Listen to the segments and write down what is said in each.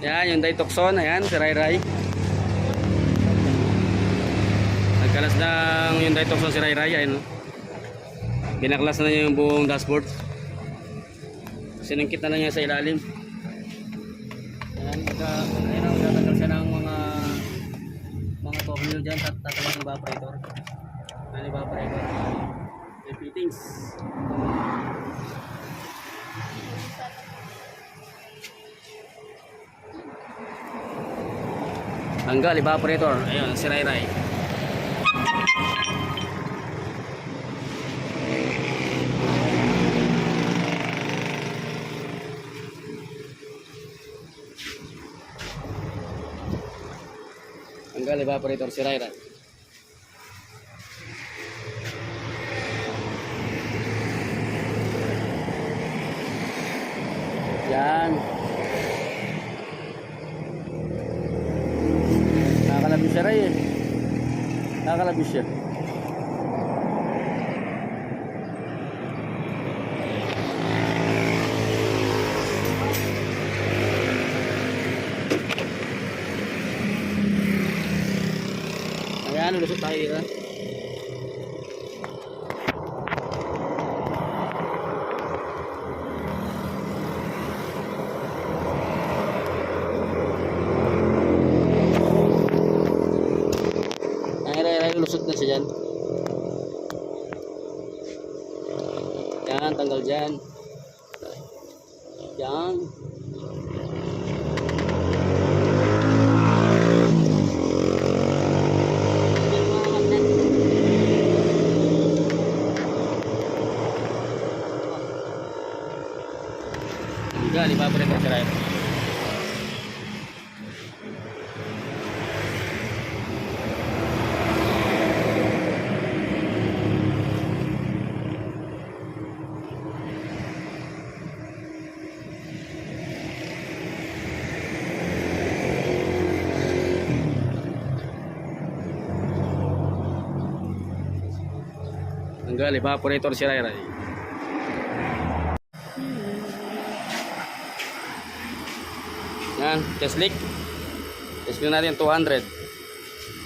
Yan, yung Ditoxon. Ayan, si Rai Rai. Nagkalas ng yung Ditoxon si Rai Rai. Ayan. Binaklas na niya yung buong dashboard. Sinungkit na lang niya sa ilalim. Ayan, magtatanggal siya ng mga tornilyo dyan. Tatanggal yung evaporator. Ayan, evaporator. Yung fittings. Tanggal evaporator. Ayun, si Rai Rai. Tanggal evaporator si Rai Rai. Yan. Nakakalabis siya Rai eh. Nakakalabis siya. Ayan, lulusot tayo dito. Lusot na siya dyan. Yan, tanggal dyan. Yan. Tanggal, ipapalit ang driver. Tanggal evaporator si Rai Rai. Yan, test leak. Test leak natin 200.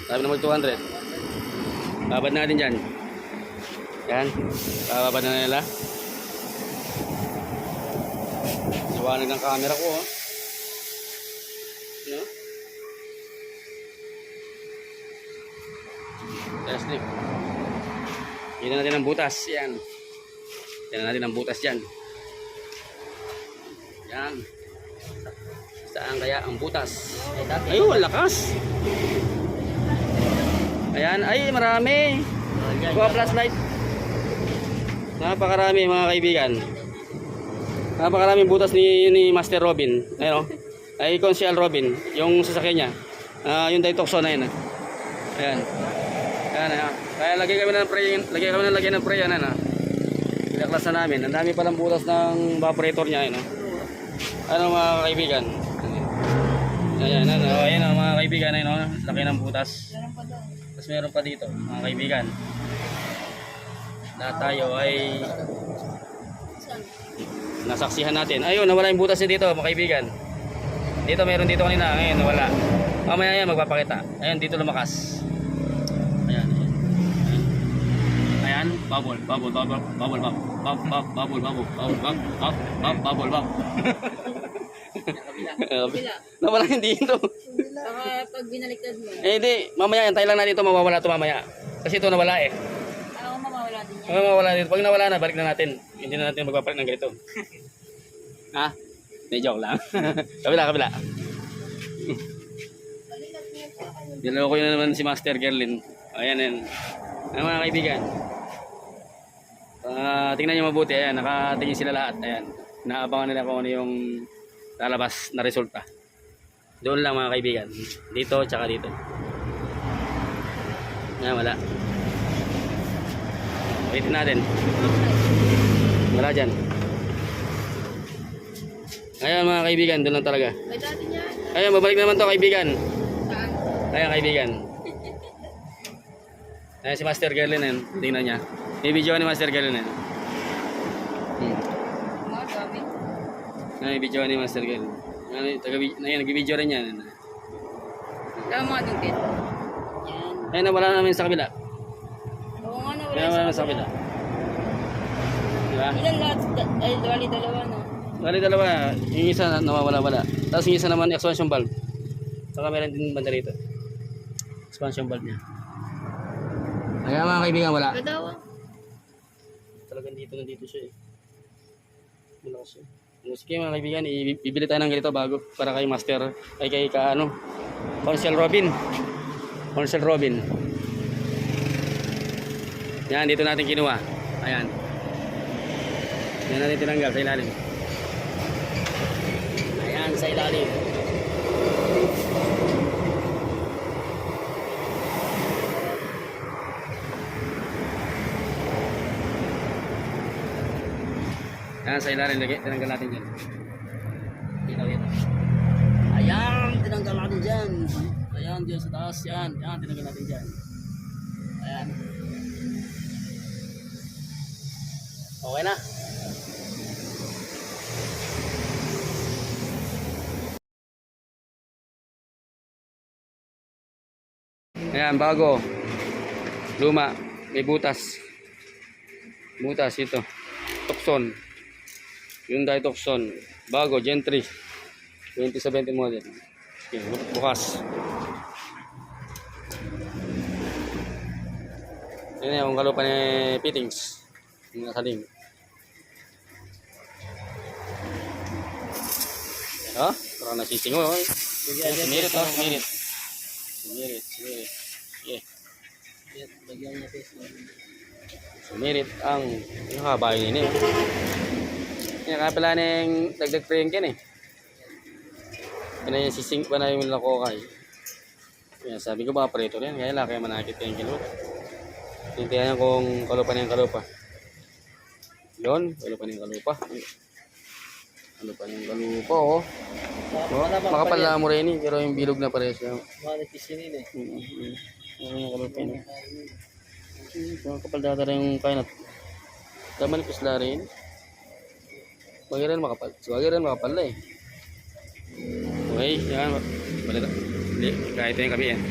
Sabi na mag 200. Babad natin dyan. Yan, babad na nila. Liwanag ng camera ko oh. No? Test leak. Yan natin ang butas. Yan. Yan natin ang butas dyan. Yan. Saan kaya ang butas? Ayun, lakas. Ayan. Ay, marami. Kuha flashlight. Napakarami mga kaibigan. Napakaraming butas ni Master Robin. Ayun. Ay, Consial Robin. Yung sasakyan niya. Yung Ditoxon na yun. Ayan. Ayan, ayan. Kaya lagay kami ng pre yan, ano. Pinaklas na namin. Ang dami palang butas ng evaporator niya, ano. Ano mga kaibigan? Ayan, ano, ayan mga kaibigan, ano, laki ng butas. Tapos meron pa dito, mga kaibigan. Lahat tayo ay nasaksihan natin. Ayun, nawala yung butas niya dito, mga kaibigan. Dito meron dito kanina, ngayon nawala. Mamaya yan magpapakita. Ayan, dito lumakas. Ayan. Ayan, bubble. Nawala yung dito. Baka pag binaliktad mo. Hindi, mamaya yan, tayo lang na dito, mawawala ito mamaya. Kasi ito nawala eh. Ano mawawala din yan? Mawawala dito. Pag nawala na, balik na natin. Hindi na natin magpapalit ng ganito. Ha? May joke lang. Kabila. Niloko yun na naman si Master Gerlin. Ayan yan. Ayan mga kaibigan. Tingnan nyo mabuti. Ayan, nakatingin sila lahat. Ayan. Naabangan nila kung ano yung lalabas na resulta. Doon lang mga kaibigan. Dito, tsaka dito. Ayan, wala. Ulitin natin. Wala dyan. Ayan mga kaibigan, doon lang talaga. May dati niya. Ayan, babalik naman to kaibigan. Saan? Ayan kaibigan. Ayan si Master Gerlin yan. Tingnan niya. May video ni Master Gerlin yan. Mga dami. Ayan, may video ni Master Gerlin. Nag-video rin yan. Tama mga dungkit. Yan. Ayun, nawala namin sa kabila. Oo nga na, Ayun, nawala namin sa kabila. Diba? Ilan lahat? Ay, bali dalawa na. Bali dalawa, yung isa nawawala-wala. Tapos yung isa naman expansion valve. Saka meron din banda rito. Expansion valve niya. Kaya mga kaibigan, wala. Kadawa. Talagang nandito siya eh. Malakas siya. Sige mga kaibigan, bibili tayo ng ganito bago para kay Master, ay kay Council Robin. Council Robin. Yan, dito natin kinuha. Ayan. Yan natin tinanggal sa ilalim. Ayan, sa ilalim. Ayan, sa ilalim. Tinanggal natin dyan. Dito. Ayan, tinanggal natin dyan. Ayan, dyan sa taas. Yan, tinanggal natin dyan. Ayan. Okay na. Ayan, bago. Luma. May butas. Butas ito. Tucson. Hyundai Tucson. Bago, Gen 3. 2017 model. Okay, bukas. Yan yung kalupa ni fittings. Yung nakaling. Oh, parang nasisingo. Sumirit, oh, sumirit. Sumirit. Yeah. Sumirit ang nakabayo nini. Yan kaya pala ng dagdag preng yan eh. Yan yung sising pa na yung lakokay. Yan, sabi ko ba operator yan. Kaya laki manakit yung kilo. Tintihan kung kalupa na yung kalupa. Yun, kalupa na yung kalupa. Kalupa na yung kalupa oh. Makapal na mo rin eh. Pero yung bilog na pares siya. Makikisin eh. Ano yung kalupa na. Makapal data rin yung kainat. Tama ni Pisla rin. Wag rin makapal. Wag rin makapal na eh. Okay, yan. Balita. Kahit yung kami yan.